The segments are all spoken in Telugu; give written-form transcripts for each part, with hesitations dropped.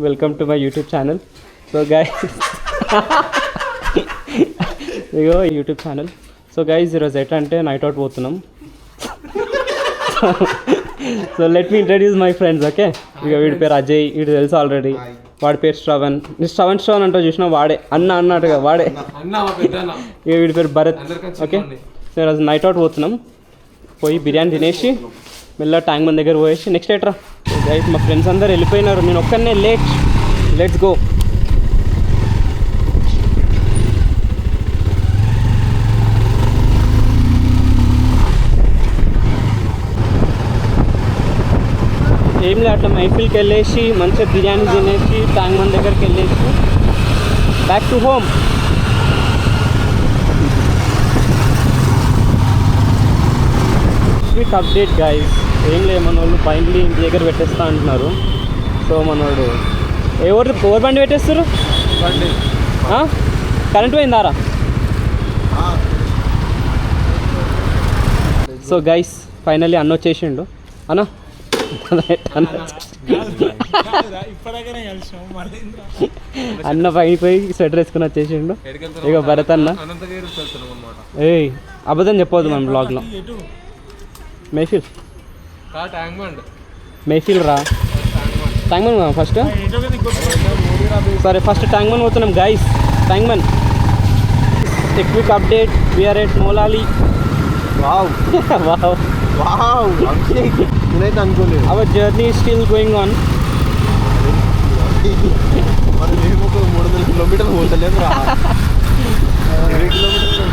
Welcome to my YouTube channel. So guys, ego YouTube channel. So guys ఈరోజు ఎట్లా అంటే నైట్ అవుట్ పోతున్నాం. So let me introduce my friends. Okay, ఇక వీడి పేరు అజయ్, వీడు తెలుసు ఆల్రెడీ. వాడి పేరు శ్రవణ్. శ్రవణ్ అంటే చూసినా వాడే అన్నట్టుగా వాడే. ఇక వీడి పేరు భరత్. ఓకే, సో ఈరోజు నైట్ అవుట్ పోతున్నాం. పోయి బిర్యానీ తినేసి మెల్ల ట్యాంక్ బండ్ దగ్గర పోయేసి నెక్స్ట్ ఎట్రా గైస్ మా ఫ్రెండ్స్ అందరు వెళ్ళిపోయినారు, నేను ఒక్కనే లేట్. Let's go. ఏం లేదు, అట్లా మైఫిల్కి వెళ్ళేసి మంచిగా బిర్యానీ తినేసి ట్యాంక్ బండ్ దగ్గరికి వెళ్ళేసి back to home. Quick update guys, ఏం లేదు, మన వాళ్ళు బైండ్లీ ఇంటి దగ్గర పెట్టేస్తా అంటున్నారు. సో మనోడు ఎవరు బండి పెట్టేస్తారు? బండి కరెంట్ పోయిందారా? సో గైస్ ఫైనల్లీ అన్న వచ్చేసిండు. అన్న అన్న పైకి పోయి స్వెటర్ వేసుకుని వచ్చేసిండు. ఇక భరత్ అన్న, ఏయ్ అబద్ధం చెప్పవద్దు మన బ్లాగ్లో. మైఫిల్ మైఫిల్ రా, ట్యాంక్ బండ్ ఫస్ట్. సరే ఫస్ట్ ట్యాంక్ బండ్ పోతున్నాం guys. Tank bund quick update, we're at Moulali. Wow wow wow, నేనైతే అనుకోలేదు. Our journey still going on. మరి మేము ఒక 300 కిలోమీటర్లు పోతలేదు రా. 20 కిలోమీటర్లు.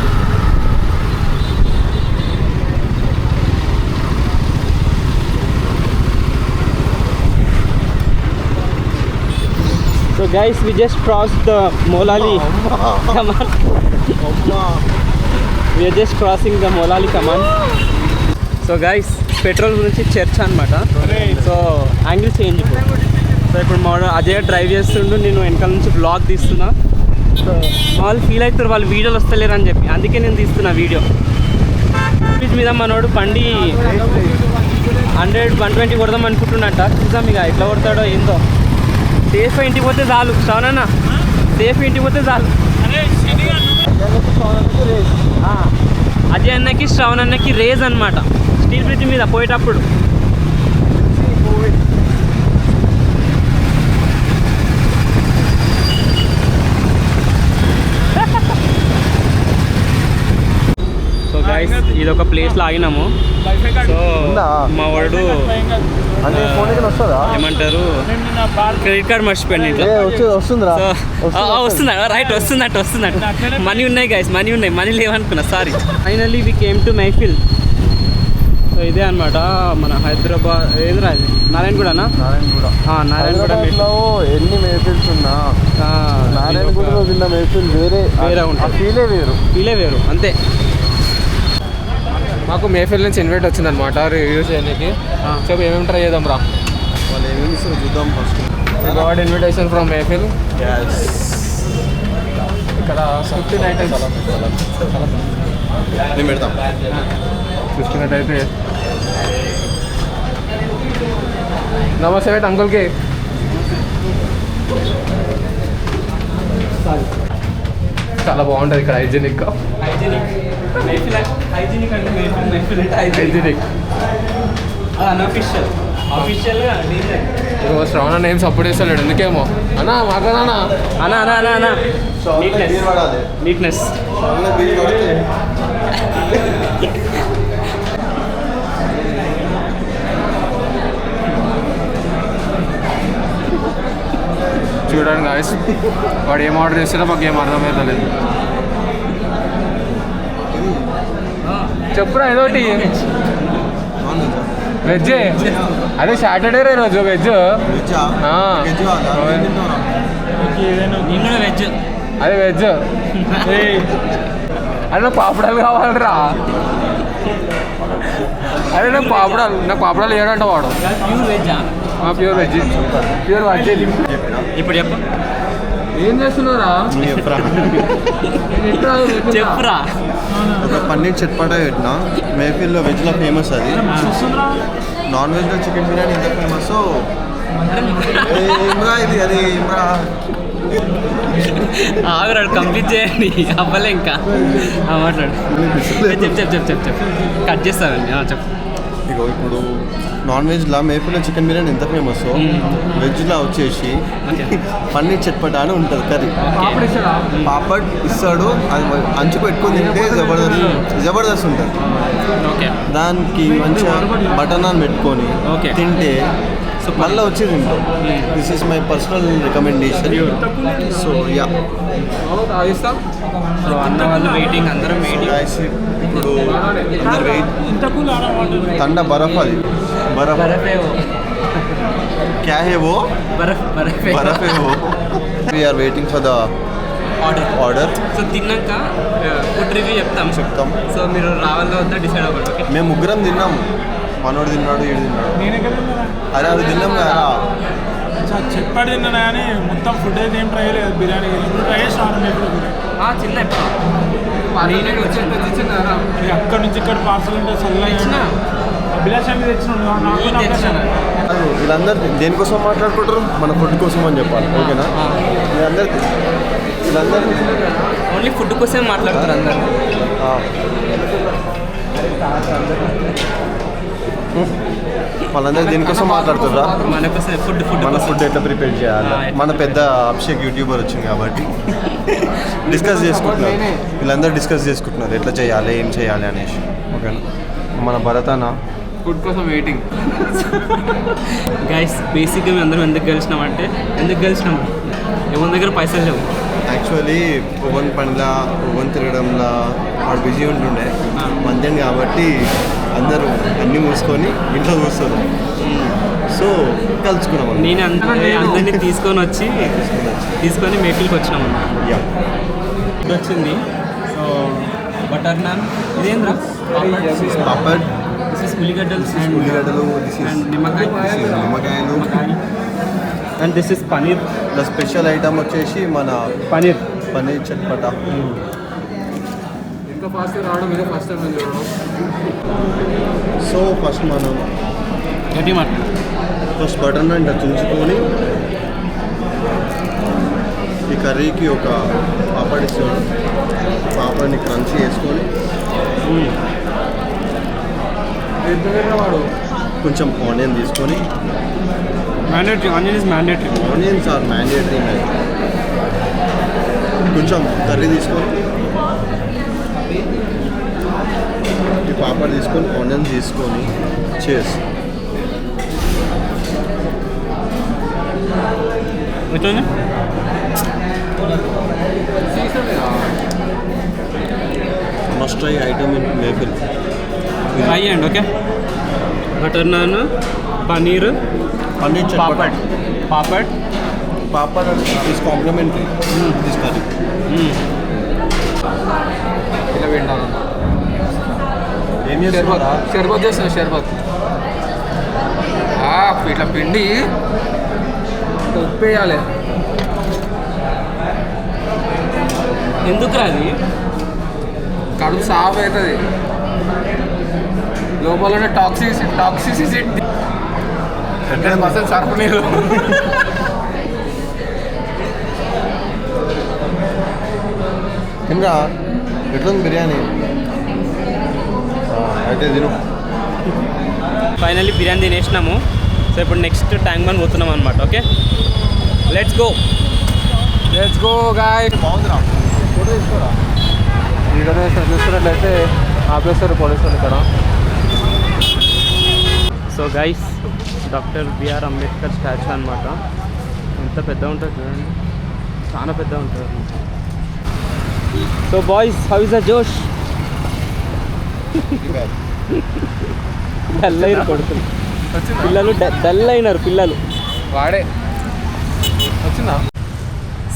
So guys, we just crossed the Molali. Come on. We are just crossing the Molali. Come on. So guys, petrol గురించి చర్చ అనమాట. సో యాంగిల్ చేంజ్ ఇప్పుడు. సో ఇప్పుడు మా అజయ్ డ్రైవ్ చేస్తుండు, నేను వెనకాల నుంచి బ్లాగ్ తీస్తున్నా. సో వాళ్ళు ఫీల్ అవుతారు, వాళ్ళు వీడియోలు వస్తలేరు అని చెప్పి, అందుకే నేను తీస్తున్నా వీడియో. స్పీడ్ మీద మనోడు బండి 100-120 కొడదాం అనుకుంటున్నట్ట. చూసాం ఇక ఎట్లా కొడతాడో ఏందో. సేఫ్ ఇంటికి పోతే చాలు శ్రవణన్న, సేఫ్ ఇంటికి పోతే చాలు. అజయ్ అన్నకి శ్రవణ్ అన్నకి రేజ్ అనమాట స్టీల్ బ్రిడ్జ్ మీద పోయేటప్పుడు. సో గైస్ ఇది ఒక ప్లేస్లో ఆగినాము. సో మా వాడు ఏమంటారు క్రెడిట్ కార్డ్ మర్చిపోయాను ఇంట్లో. వస్తుందా? రైట్, వస్తుందట. మనీ ఉన్నాయి గైస్, మనీ లేవనుకున్నా, sorry. Finally we came to Mehfil. So ఇదే అనమాట మన హైదరాబాద్. ఏదిరా ఇది? నారాయణగూడనా? నారాయణగూడ. ఎన్ని మేఫిల్స్ ఉన్నా నారాయణగూడలో తిన్న మేఫిల్ వేరే ఉంటుంది. ఫీలే వేరు అంతే. మాకు మేఫిల్ నుంచి ఇన్వైట్ వచ్చిందనమాట రివ్యూ చేయడానికి. చెప్పు ఏమేమి ట్రై చేద్దాం రా. వాళ్ళు ఏమేమి ఇస్తారో చూద్దాం first. God invitation from Mehfil. ఇక్కడ 15 ఐటమ్స్ నేను పెడతాం. చూసుకున్నట్టయితే నమస్తే బేట అంకుల్కి. చాలా బాగుంటుంది ఇక్కడ, హైజీనిక్. శ్రవణ నేమ్ సపోర్ట్ చేస్తలేడు ఎందుకేమో. అన్నా మాకనా అన్నా నీట్నెస్. చూడండి గాయస్, వాడు ఏం ఆర్డర్ చేస్తారో మాకు ఏం అర్థమవుతలేదు. చెప్పురా ఏదోటి. వెజ్, అదే సాటర్డే రోజు వెజ్. అదే వెజ్. అదే నాకు పాపడాలు కావాలరా. అదే నాకు పాపడాలు ఏడంట వాడు. Pure veg. ఇప్పుడు చెప్పు, ఏం చేస్తున్నారా? చెప్పురా. పన్నీర్ చట్పటా పెట్టినా. మేఫిల్లో వెజ్లో ఫేమస్ అది. నాన్ వెజ్లో చికెన్ బిర్యానీ ఎంత ఫేమస్ ఇమ్రా ఇది అది ఇమ్రా ఆగరాడు కంప్లీట్ చేయండి అవ్వలే ఇంకా మాట్లాడు చెప్పు కట్ చేస్తానండి చెప్పు. ఇగో ఇప్పుడు నాన్ వెజ్లా మేపుల చికెన్ బిర్యానీ ఎంత ఫేమస్ వెజ్లా వచ్చేసి పన్నీర్ చట్పట అని ఉంటుంది కర్రీ. పాపడ్ ఇస్తాడు, అది అంచు పెట్టుకొని తింటే జబర్దస్త్ ఉంటుంది. దానికి మంచిగా బటర్ నాన్ పెట్టుకొని తింటే సో మళ్ళీ వచ్చి తింటాం. This is my personal recommendation. So yeah so అన్న వాళ్ళు వెయిటింగ్, అందరం వెయిటింగ్. ఇప్పుడు అందరు వెయిట్. తండ బరఫ్, అది బరఫ్ క్యా హే వో బరఫ్ హే వో. We're waiting for the order. So తిన్నాక ఫుడ్ రివ్యూ చెప్తాం. సో మీరు రావాలో వద్దా డిసైడ్ అవ్వండి. మేము ముగ్గురం తిన్నాము, మనోడు తిన్నాడు, ఈడు తిన్నాడు. అరే అది తిన్నాం కదా, చెప్పాడు తిన్నాను కానీ మొత్తం ఫుడ్ అయితే ఏం ట్రై చేయలేదు. బిర్యానీ ట్రై చేస్తాను చిన్న అక్కడ నుంచి ఇక్కడ పార్సల్ ఉంటే చల్లగా అభిలాషాన్ని తెచ్చినాడు. వీళ్ళందరూ దేనికోసం మాట్లాడుకుంటారు? మన ఫుడ్ కోసం అని చెప్పాలి, ఓకేనా? వీళ్ళందరూ ఓన్లీ ఫుడ్ కోసమే మాట్లాడతారు అందరు. వాళ్ళందరూ దేనికోసం మాట్లాడుతుర్రా? మన ఫుడ్ ఎట్లా ప్రిపేర్ చేయాలి. మన పెద్ద అభిషేక్ యూట్యూబర్ వచ్చింది కాబట్టి డిస్కస్ చేసుకుంటున్నారు. వీళ్ళందరూ డిస్కస్ చేసుకుంటున్నారు ఎట్లా చేయాలి, ఏం చేయాలి అనేసి, ఓకేనా? మన భరతనా ఫుడ్ కోసం వెయిటింగ్. గైస్ బేసిక్గా మేము అందరం ఎందుకు గెలిచినామంటే ఎవరి దగ్గర పైసలు లేవు. యాక్చువల్లీ ఓవెన్ పనిలా ఓవెన్ తిరగడంలా వాడు బిజీ ఉంటుండే మంతెండ్ కాబట్టి అందరూ అన్నీ మూసుకొని ఇంట్లో చూస్తారు. సో కలుసుకున్నాం. నేను అందరినీ తీసుకొని మేకిల్కి వచ్చినాము. వచ్చింది. సో బటర్ నాన్, ఇదేంద్రా పాపడ్, ఉల్లిగడ్డలు అండ్ నిమ్మకాయలు, and this is paneer. The special item వచ్చేసి మన పనీర్ చట్పట. ఇంకా ఫాస్ట్గా రావడం ఇదే ఫస్ట్ టైం చూడడం. సో ఫస్ట్ మనం గట్టి మాట ఫస్ట్ బటర్ నాన్ తుంచుకొని ఈ కర్రీకి ఒక పాపడ్ ఇస్తాడు. పాపడ్ని క్రంచీ వేసుకొని వాడు కొంచెం ఆనియన్ తీసుకొని, ఆనియన్స్ ఆర్ మ్యాండేటరీ, కొంచెం కర్రీ తీసుకొని ఈ పాపడ్ తీసుకొని ఆనియన్ తీసుకొని చేసి must try item in Mehfil. Try చేయండి. Okay, butter naan, paneer papad is complimentary this curry. ఇలా వింటాను. ఏం చేస్తారా? షర్బత్ చేస్తాను. షర్బత్ ఇట్లా పిండి ఉప్పు వేయాలి. ఎందుకు రాది? కడుపు సాఫ్ అవుతుంది. లోపల టాక్సిసిటీ 100% సర్ఫ్ నీళ్ళు. తినరా? ఎట్లుంది బిర్యానీ? అయితే తిను. ఫైనల్లీ బిర్యానీ తినేసినాము. సో ఇప్పుడు నెక్స్ట్ ట్యాంక్ బండ్ పోతున్నాం అనమాట. Okay, let's go guy. బాగుందిరా, ఫోటో తీసుకోరా. ఇక్కడ చూస్తున్నట్లయితే ఆపేస్తారు పోలీసులు ఇక్కడ. So guys, doctor BR Ambedkar statue అనమాట. ఎంత పెద్ద ఉంటుంది చూడండి, చాలా పెద్ద ఉంటుంది. So boys, how is the josh? Dull అయినారు కొడుకులు, పిల్లలు డల్ అయినారు పిల్లలు. వాడే వచ్చిందా?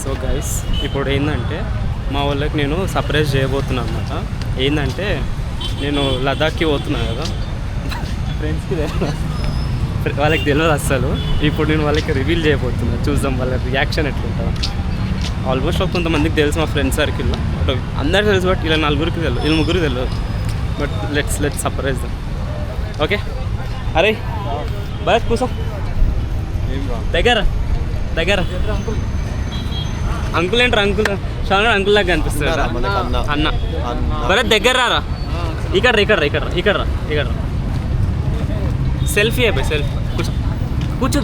సో గైస్, ఇప్పుడు ఏంటంటే మా వాళ్ళకి నేను సర్ప్రైజ్ చేయబోతున్నాను అనమాట. ఏంటంటే నేను లదాఖ్కి పోతున్నాను కదా, ఫ్రెండ్స్కి వాళ్ళకి తెలియదు అస్సలు. ఇప్పుడు నేను వాళ్ళకి రివీల్ చేయబోతున్నాను, చూద్దాం వాళ్ళ రియాక్షన్ ఎట్లుంటుందో. ఆల్మోస్ట్ కొంతమందికి తెలుసు మా ఫ్రెండ్ సర్కిల్లో, బట్ అందరికీ తెలుసు, బట్ ఇలా నలుగురికి తెలియదు, వీళ్ళు ముగ్గురికి తెలియదు. But let's surprise them. Okay, అరే భరత్ కూర్చో. దగ్గర దగ్గర అంకుల్ ఏంట్రా అంకుల్ చాలా అంకుల్ లాగా కనిపిస్తుంది అన్న భరత్ దగ్గర రారా ఇక్కడ ఇక్కడ ఇక్కడ ఇక్కడ ఇక్కడ సెల్ఫీ అయిపోయి సెల్ఫీ కూర్చో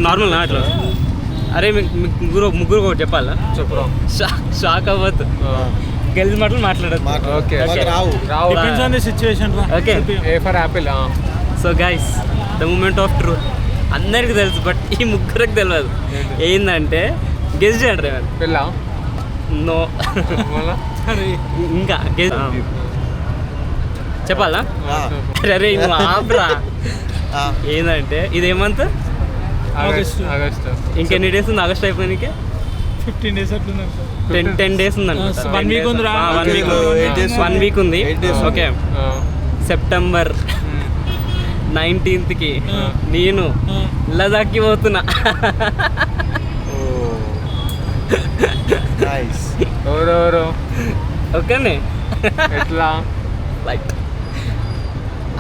నార్మల్ అట్లా అరే మీకు ముగ్గురు ఒకటి చెప్పాలా చెప్పురా షాక్ అవ్వద్దు గెలిచి మాటలు మాట్లాడదు okay depends on the situation రా. Okay A for apple so guys the moment of truth అందరికి తెలుసు బట్ ఈ ముగ్గురికి తెలియదు ఏంటంటే గెస్ట్ చేయండి పిల్ల నో ఇంకా గెస్ట్ చెప్పాలా అరే నువ్వు ఆపరా ఏంటంటే ఇదేమంత ఆగస్ట్ ఇంకెన్ని డేస్ ఉంది ఆగస్ట్ అయిపోయినాక 15 days అట్లున్నారు సార్. 10 days ఉంది 1 week ఉందిరా. 1 week ఉంది 8 days. ఓకే సెప్టెంబర్ 19th నేను లదాఖ్కి పోతున్నా ఎవరెవరు ఓకేనే ఎట్లా ఫ్లైట్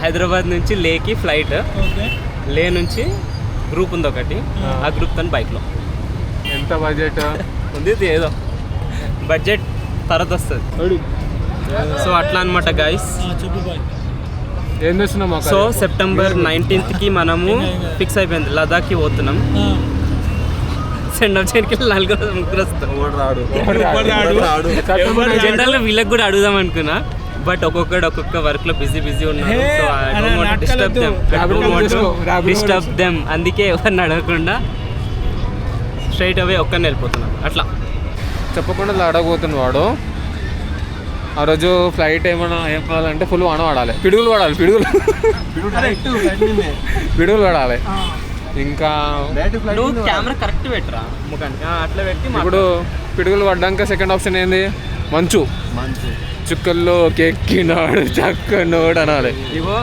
హైదరాబాద్ నుంచి లేకి ఫ్లైట్ ఓకే లే నుంచి గ్రూప్ ఉంది ఒకటి ఆ గ్రూప్ తను బైక్లో ఎంత బడ్జెట్ ఉంది ఏదో బడ్జెట్ తర్వాత వస్తుంది సో అట్లా అనమాట గైస్ చెప్పు బాయ్. ఏం చేస్తున్నాం సో సెప్టెంబర్ 19th మనము ఫిక్స్ అయిపోయింది లదాఖ్కి పోతున్నాం సెండ్ ఆఫ్ చేయడానికి ముగ్గురు వస్తాం జనరల్గా వీళ్ళకి కూడా అడుగుదాం అనుకున్నా బట్ ఒక్కొక్క వర్క్ లో బిజీ ఉన్నారు so I don't want disturb them అందుకే ఎవరిని అడగకుండా స్ట్రైట్ అవే ఒక్కరిని వెళ్ళిపోతున్నాం అట్లా చెప్పకుండా అడగబోతున్న వాడు ఆ రోజు ఫ్లైట్ ఏమైనా ఏం కావాలంటే ఫుల్ వాన పడాలి పిడుగులు పడాలి పిడుగులు పడాలి ఇంకా నువ్వు కెమెరా కరెక్ట్ పెట్టరా ముఖానికి అట్లా పెట్టి ఇప్పుడు పిడుగులు పడ్డాక సెకండ్ ఆప్షన్ ఏంది మంచు చుక్కల్లో కెక్కినాడు చక్కనోడు అనాలి ఇగో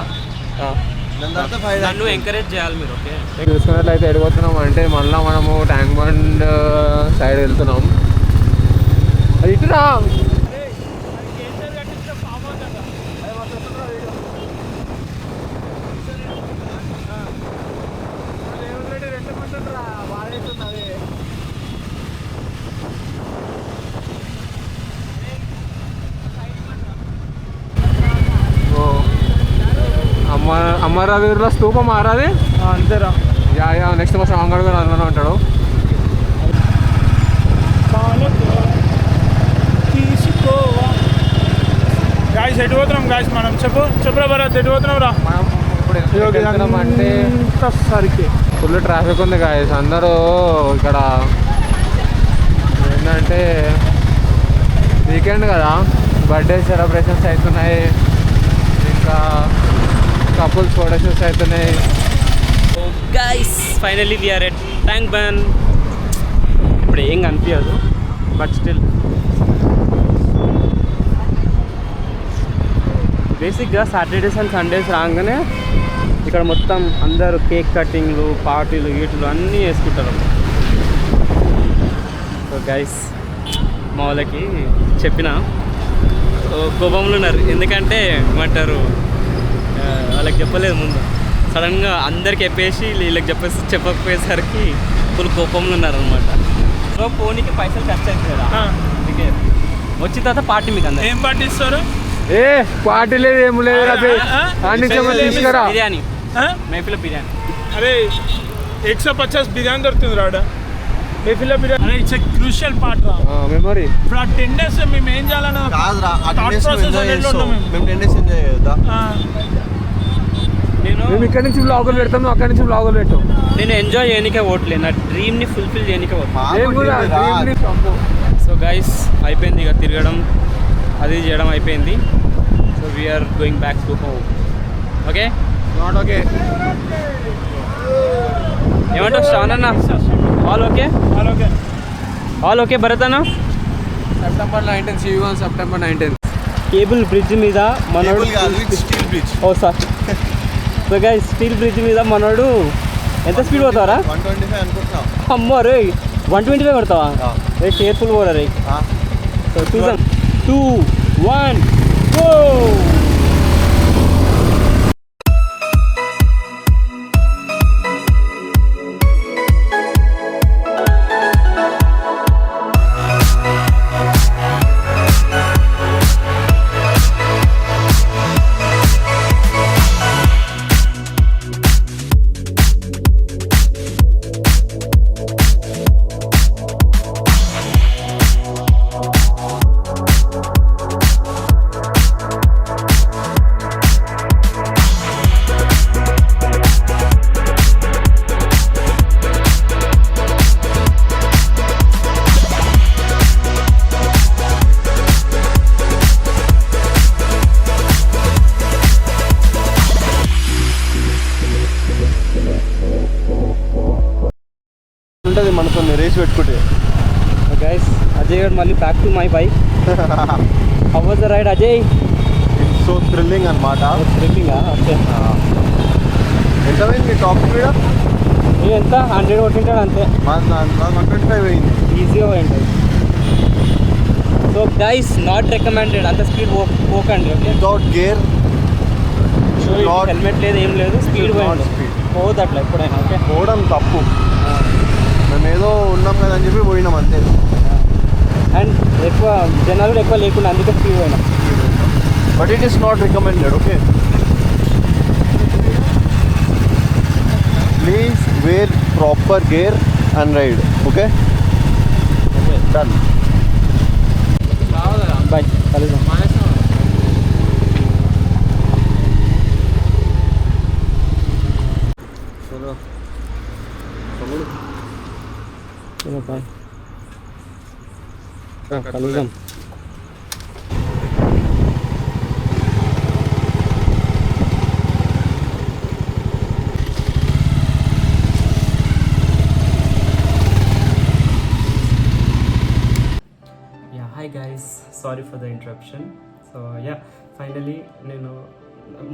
నన్ను ఎంకరేజ్ చేయాలి మీరు ఓకే చూసుకున్నట్లయితే ఎడిపోతున్నాం అంటే మళ్ళీ మనము ట్యాంక్ బండ్ సైడ్ వెళ్తున్నాం అది ఇటురా అమరవీరుల స్తూపం మారాది అంతేరా. యా నెక్స్ట్ మా శ్రావణ్ గారు అందులోనే ఉంటాడు గాయస్ ఎటు పోతున్నాం గాయస్ మనం చెప్పురా భరత్ ఎటు పోతున్నాం రా. మనం ఇప్పుడు ఎందుకు వెళ్తున్నాం అంటే సరికి ఫుల్ ట్రాఫిక్ ఉంది గాయస్ అందరూ ఇక్కడ ఏంటంటే వీకెండ్ కదా బర్త్డే సెలబ్రేషన్స్ అవుతున్నాయి ఇంకా కపుల్స్ ఫోటోషూట్స్ అవుతున్నాయి guys finally we're at tank bund ఇప్పుడు ఏం కనిపించదు బట్ స్టిల్ బేసిక్గా సాటర్డేస్ అండ్ సండేస్ రాగానే ఇక్కడ మొత్తం అందరూ కేక్ కటింగ్లు పార్టీలు వీటిలు అన్నీ వేసుకుంటారు సో గైస్ మా వాళ్ళకి చెప్పిన కోపంలో ఉన్నారు ఎందుకంటే ఏమంటారు వాళ్ళకి చెప్పలేదు ముందు సడన్గా అందరికి చెప్పేసి వీళ్ళకి చెప్పకపోయేసరికి ఫుల్ కోపంలో ఉన్నారనమాట సో పోనీకి పైసలు ఖర్చు అవుతుంది కదా అందుకే వచ్చిన తర్వాత పార్టీ మీకు అందరు ఏం పార్టీ ఇస్తారు? ఏ పార్టీ లేదు ఏం లేదు తీసుకురా బిర్యానీ మేఫిలో బిర్యానీ అరే 150 బిర్యానీ దొరుకుతుంది రాడా మేఫిల్లో బిర్యానీ. అరే ఇట్స్ క్రూషియల్ పార్ట్ రా మెమరీ. ఇప్పుడు ఆ 10 days మేము ఏం చేయాలన్న కాదురా థాట్ ప్రాసెస్ అనేది ఉంటాం మేము 10 days ఎంజాయ్ చేయొద్దా? మేము ఇక్కడ నుంచి బ్లాగులు పెడతాం నువ్వు అక్కడి నుంచి బ్లాగులు పెట్టాం నేను ఎంజాయ్ చేయనికే ఓట్లేదు నా డ్రీమ్ని ఫుల్ఫిల్ చేయనికే ఓట్ ఏం కూడా సో గైస్ అయిపోయింది ఇక తిరగడం అది చేయడం అయిపోయింది so we are going back to home okay not okay ఏమంటావు శ్రావణ్ అన్న all okay okay all okay Bharat అన్న September 19th see you on September 19th cable bridge మీద మనోడు స్టీల్ బ్రిడ్జ్ ఓ sir so guys steel bridge మీద మనోడు ఎంత స్పీడ్ పోతావరా 125 అనుకుంటున్నాం. అమ్మో రే 125 కొడతావా రే కేర్ఫుల్ పోరా రే సో చూద్దాం 2 1 గో బేస్ పెట్టుకుంటే. గైస్ అజయ్ గారు మళ్ళీ back to my bike. How was the ride Ajay? So thrilling అనమాట. థ్రిల్లింగా? ఓకే. ఎంత పోయింది టాప్ స్పీడ్? ఎంత 100 కొట్టింటాడు అంతే. 125 పోయింది ఈజీగా పోయింటుంది. సో గైస్ నాట్ రికమెండెడ్ అంత స్పీడ్ పోకండి. ఓకే. వితౌట్ గేర్ హెల్మెట్ లేదు ఏం లేదు, స్పీడ్ పోయింది. పోదు అట్లా ఎప్పుడైనా. ఓకే. పోవడం తప్పు. మేము ఏదో ఉన్నాం కదా అని చెప్పి పోయినాం అంతే. అండ్ ఎక్కువ జనాలు కూడా ఎక్కువ లేకుండా అందుకే స్పీడ్ పోయినాం. But it is not recommended. Okay. Please wear proper gear and ride. Okay. Done. Bye, కలుద్దాం. చలో బాయ్, కలుద్దాం. Hi guys, sorry for the interruption. So finally నేను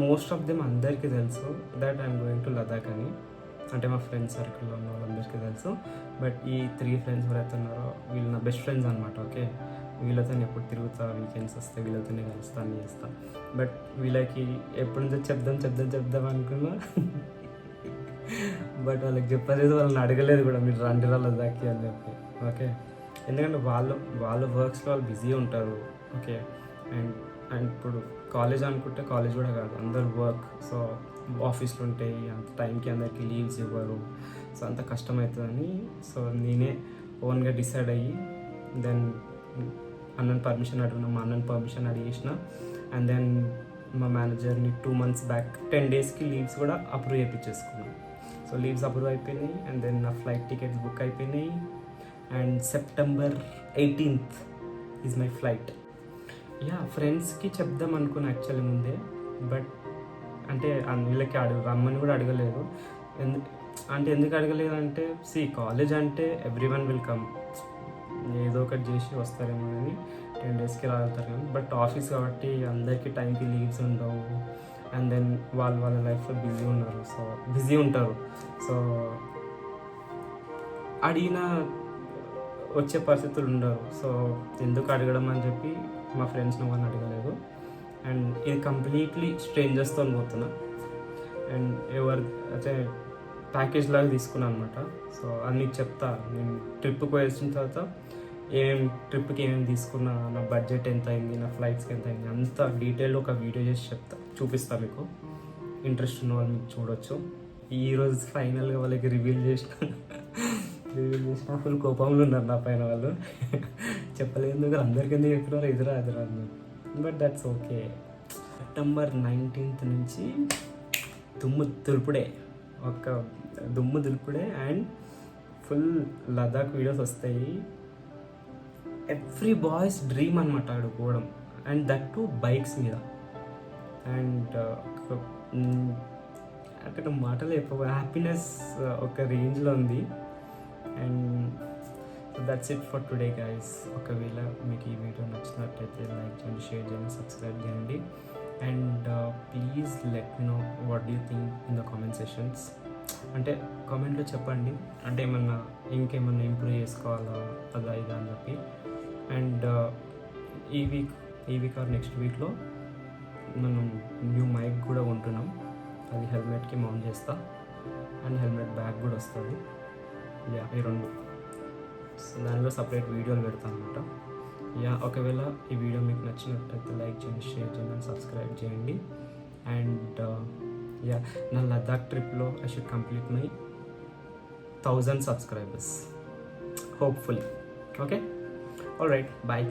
మోస్ట్ ఆఫ్ దెమ్ అందరికీ తెలుసు that I'm going to Ladakh అని. అంటే మా ఫ్రెండ్స్ సర్కిల్లో ఉన్న వాళ్ళందరికీ తెలుసు. బట్ ఈ 3 ఫ్రెండ్స్ ఎవరైతే ఉన్నారో వీళ్ళు నా బెస్ట్ ఫ్రెండ్స్ అనమాట. ఓకే. వీళ్ళతో ఎప్పుడు తిరుగుతా, వీకెండ్స్ వస్తే వీళ్ళతోనే కలుస్తాను చేస్తాను. బట్ వీళ్ళకి ఎప్పటి నుంచో చెప్దాం అనుకున్నా. బట్ వాళ్ళకి చెప్పలేదు, వాళ్ళని అడగలేదు కూడా మీరు రండి లదాఖ్ అని చెప్పి. ఓకే. ఎందుకంటే వాళ్ళ వర్క్స్లో వాళ్ళు బిజీ ఉంటారు. ఓకే. అండ్ ఇప్పుడు కాలేజ్ అనుకుంటే కాలేజ్ కూడా కాదు, అందరు వర్క్. సో ఆఫీస్లో ఉంటాయి, అంత టైంకి అందరికీ లీవ్స్ ఇవ్వరు. సో అంత కష్టమవుతుందని సో నేనే ఓన్గా డిసైడ్ అయ్యి దెన్ అన్నని పర్మిషన్ అడిగిన, మా అన్నని పర్మిషన్ అడిగేసిన. అండ్ దెన్ మా మేనేజర్ని 2 months బ్యాక్ 10 daysకి లీవ్స్ కూడా అప్రూవ్ చేయించేసుకున్నాను. సో లీవ్స్ అప్రూవ్ అయిపోయినాయి. అండ్ దెన్ నా ఫ్లైట్ టికెట్స్ బుక్ అయిపోయినాయి. And September 18th is my flight. ఫ్రెండ్స్కి చెప్దాం అనుకున్నా యాక్చువల్లీ ముందే. బట్ అంటే వీళ్ళకి రమ్మని కూడా అడగలేదు. ఎందుకు అడగలేదు అంటే కాలేజ్ అంటే ఎవ్రీవన్ విల్ కమ్, ఏదో ఒకటి చేసి వస్తారేమో అని 10 daysకి రాగలుగుతారు కానీ. బట్ ఆఫీస్ కాబట్టి అందరికీ టైంకి లీవ్స్ ఉండవు. అండ్ దెన్ వాళ్ళ లైఫ్లో బిజీ ఉంటారు. సో అడిగిన వచ్చే పరిస్థితులు ఉండవు. సో ఎందుకు అడగడం అని చెప్పి మా ఫ్రెండ్స్ని వాళ్ళని అడగలేదు. అండ్ ఇది కంప్లీట్లీ స్ట్రేంజర్స్తో పోతున్నా. అండ్ అయితే ప్యాకేజ్ లాగా తీసుకున్నాను అనమాట. సో అన్నీ చెప్తా నేను ట్రిప్కి పోయేసిన తర్వాత ట్రిప్కి ఏమేమి తీసుకున్నా, నా బడ్జెట్ ఎంత అయింది, నా ఫ్లైట్స్కి ఎంత అయింది, అంత డీటెయిల్ ఒక వీడియో చేసి చూపిస్తా మీకు. ఇంట్రెస్ట్ ఉన్న వాళ్ళు మీకు చూడొచ్చు. ఈరోజు ఫైనల్గా వాళ్ళకి రివీల్ చేసిన ఫుల్ కోపంలో ఉన్నారు నా పైన వాళ్ళు. చెప్పలేదు కదా, అందరికీ ఎందుకు చెప్తున్నారు ఎదురా అన్నారు. But that's okay. September 19th నుంచి దుమ్ము దులుపుడే అండ్ ఫుల్ లదాఖ్ వీడియోస్ వస్తాయి. ఎవ్రీ బాయ్స్ డ్రీమ్ అనమాట ఆడుకోవడం. అండ్ దట్ టు బైక్స్ మీద. అండ్ అక్కడ మాటలు చెప్ప హ్యాపీనెస్ ఒక రేంజ్లో ఉంది. And that's it for today guys. ఒకవేళ మీకు ఈ వీడియో నచ్చినట్టయితే లైక్ చేయండి, షేర్ చేయండి, సబ్స్క్రైబ్ చేయండి. And please let me know what do you think in the comment sessions. అంటే కామెంట్లో చెప్పండి, అంటే ఇంకేమన్నా ఇంప్రూవ్ చేసుకోవాలా అదా ఇదా అని చెప్పి. అండ్ ఈ వీక్ ఆర్ నెక్స్ట్ వీక్లో మనం న్యూ మైక్ కూడా ఉంటున్నాం. అది హెల్మెట్కి మౌంట్ చేస్తా. అండ్ హెల్మెట్ బ్యాగ్ కూడా వస్తుంది. ఈ 2 దానిలో సపరేట్ వీడియోలు పెడతాను అనమాట. ఒకవేళ ఈ వీడియో మీకు నచ్చినట్టయితే లైక్ చేయండి, షేర్ చేయండి, అండ్ సబ్స్క్రైబ్ చేయండి. అండ్ నా లదాఖ్ ట్రిప్లో I should complete my 1000 subscribers hopefully. Okay, all right, bye.